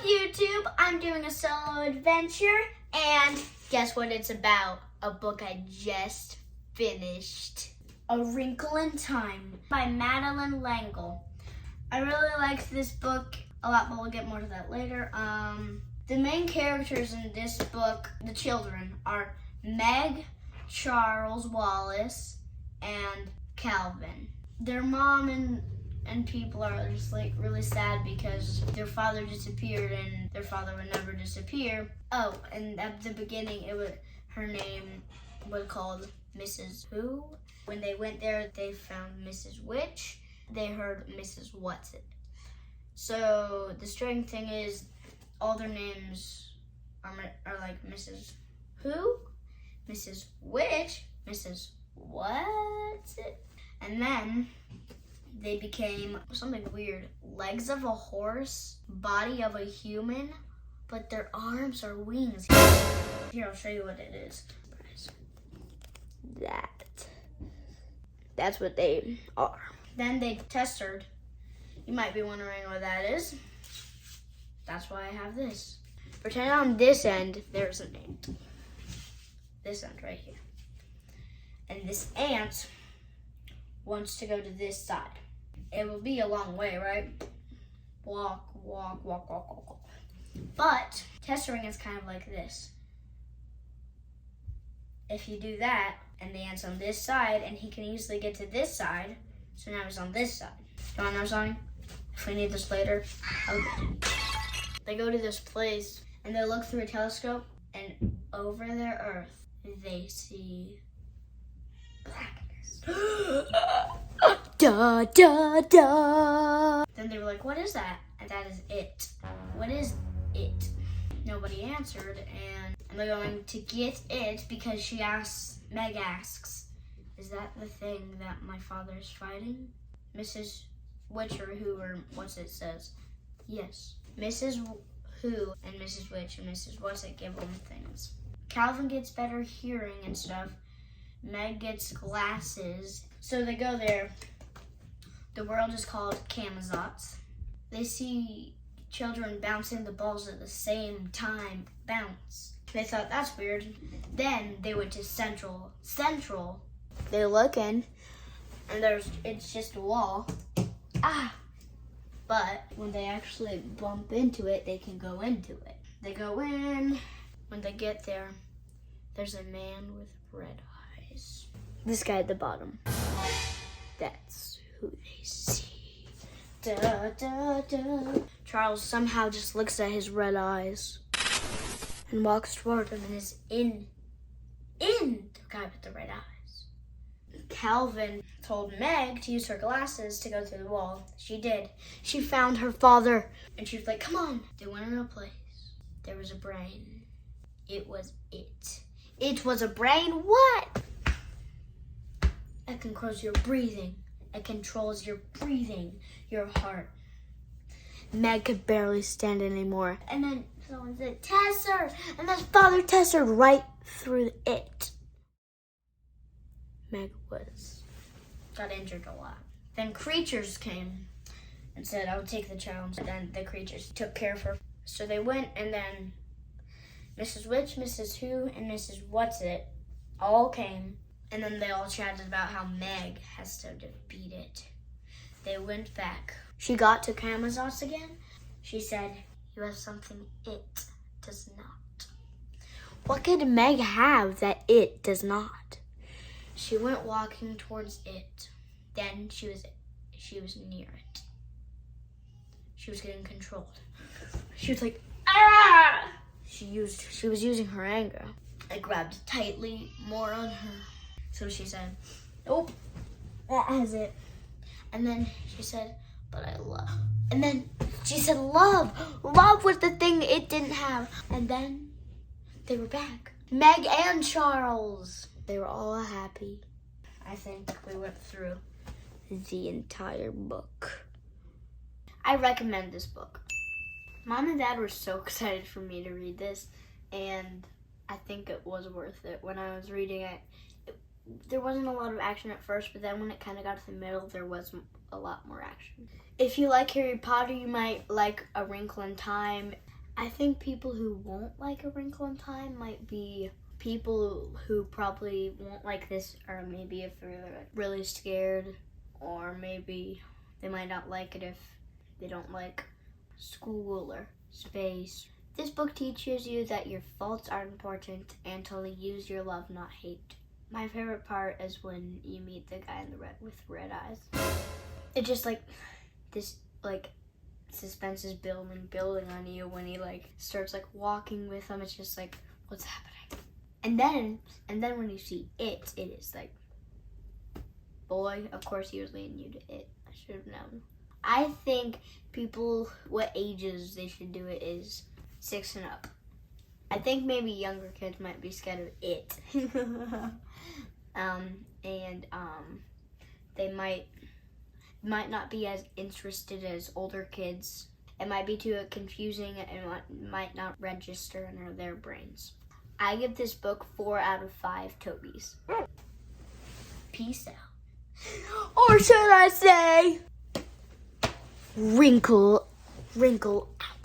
YouTube? I'm doing a solo adventure, and guess what it's about? A book I just finished. A Wrinkle in Time by Madeleine L'Engle. I really liked this book a lot, but we'll get more to that later. The main characters in this book, the children, are Meg, Charles, Wallace, and Calvin. Their mom and people are just like really sad because their father disappeared and their father would never disappear. Oh, and at the beginning her name was called Mrs. Who. When they went there, they found Mrs. Witch. They heard Mrs. What's-It. So the strange thing is all their names are like Mrs. Who, Mrs. Witch, Mrs. What's-It. And then they became something weird. Legs of a horse, body of a human, but their arms are wings. Here, I'll show you what it is. That's what they are. Then they tested. You might be wondering what that is. That's why I have this. Pretend on this end, there's an ant. This end right here. And this ant wants to go to this side. It will be a long way, right? Walk, walk, walk, walk, walk, walk. But testering is kind of like this. If you do that, and the ant's on this side, and he can easily get to this side, so now he's on this side. You wanna know something? If we need this later, okay. They go to this place, and they look through a telescope, and over their Earth, they see blackness. Da, da, da. Then they were like, what is that? And that is it. What is it? Nobody answered, and they're going to get it because Meg asks, is that the thing that my father's fighting? Mrs. Witch or Who or What's-It says, yes. Mrs. Who and Mrs. Witch and Mrs. What's-It give them things. Calvin gets better hearing and stuff. Meg gets glasses. So they go there. The world is called Camazotz. They see children bouncing the balls at the same time. Bounce. They thought that's weird. Then they went to Central. They look in, and it's just a wall. But when they actually bump into it, they can go into it. They go in. When they get there, there's a man with red eyes. This guy at the bottom. That's who they see. Da, da, da. Charles somehow just looks at his red eyes and walks toward him and is in the guy with the red eyes. Calvin told Meg to use her glasses to go through the wall. She did. She found her father, and she was like, come on. They went in a place. There was a brain. It was it. It was a brain. What? It controls your breathing. It controls your breathing, your heart. Meg could barely stand anymore. And then someone said, Tesser! And his father tested right through it. Meg got injured a lot. Then creatures came and said, I'll take the child. And then the creatures took care of her. So they went, and then Mrs. Witch, Mrs. Who, and Mrs. What's-It all came. And then they all chatted about how Meg has to defeat it. They went back. She got to Camazotz again. She said, you have something it does not. What could Meg have that it does not? She went walking towards it. Then she was near it. She was getting controlled. She was like, ah! She was using her anger. I grabbed tightly more on her. So she said, nope, that has it. And then she said, but I love. And then she said, love. Love was the thing it didn't have. And then they were back. Meg and Charles. They were all happy. I think we went through the entire book. I recommend this book. Mom and Dad were so excited for me to read this, and I think it was worth it. When I was reading it, there wasn't a lot of action at first, but then when it kind of got to the middle, there was a lot more action. If you like Harry Potter, you might like A Wrinkle in Time. I think people who won't like A Wrinkle in Time might be people who probably won't like this, or maybe if they're really scared, or maybe they might not like it if they don't like school or space. This book teaches you that your faults are important and to use your love, not hate. My favorite part is when you meet the guy in the with red eyes. It just this suspense is building on you when he starts walking with them. It's just what's happening? And then when you see it is boy, of course he was leading you to it. I should have known. I think people, what ages they should do it is 6 and up. I think maybe younger kids might be scared of it. They might not be as interested as older kids. It might be too confusing and might not register in their brains. I give this book 4 out of 5 Tobies. Peace out. Or should I say, wrinkle out.